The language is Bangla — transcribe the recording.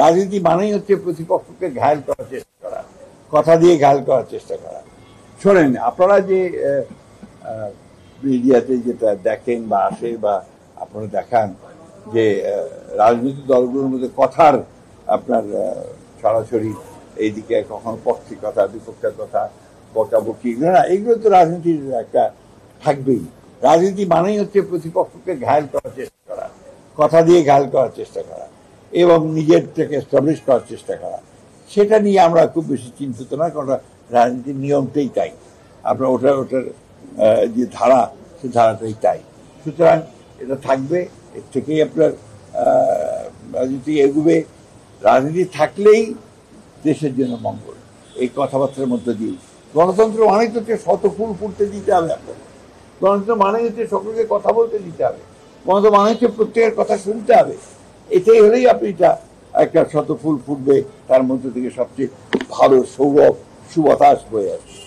রাজনীতি মানেই হচ্ছে প্রতিপক্ষকে ঘায়েল করার চেষ্টা করা, কথা দিয়ে ঘায়েল করার চেষ্টা করা। শোনেন, আপনারা যে মিডিয়াতে যেটা দেখেন বা আসে বা আপনারা দেখান যে রাজনৈতিক দলগুলোর মধ্যে কথার আপনার সরাসরি এইদিকে কখনো পক্ষের কথা বিপক্ষের কথা বকাবকি, না, এগুলো তো রাজনীতির একটা থাকবেই। রাজনীতি মানেই হচ্ছে প্রতিপক্ষকে ঘায়েল করার চেষ্টা করা, কথা দিয়ে ঘায়েল করার চেষ্টা করা এবং নিজের থেকে এস্টাবলিশ করার চেষ্টা করা। সেটা নিয়ে আমরা খুব বেশি চিন্তিত না, কারণ রাজনীতির নিয়মটাই তাই। আপনার ওটার যে ধারা, সে ধারাটাই তাই। সুতরাং এটা থাকবে, এর থেকেই আপনার রাজনীতি এগুবে। রাজনীতি থাকলেই দেশের জন্য মঙ্গল, এই কথাবার্তার মধ্যে দিয়ে। গণতন্ত্র মানে হচ্ছে শত ফুল ফুটতে দিতে হবে আপনাকে। গণতন্ত্র মানে হচ্ছে সকলকে কথা বলতে দিতে হবে। গণতন্ত্র মানে হচ্ছে প্রত্যেকের কথা শুনতে হবে। এটাই হলেই আপনি একটা শত ফুল ফুটবে, তার মধ্যে থেকে সবচেয়ে ভালো সৌরভ সুবাতাস বয়ে আসবে।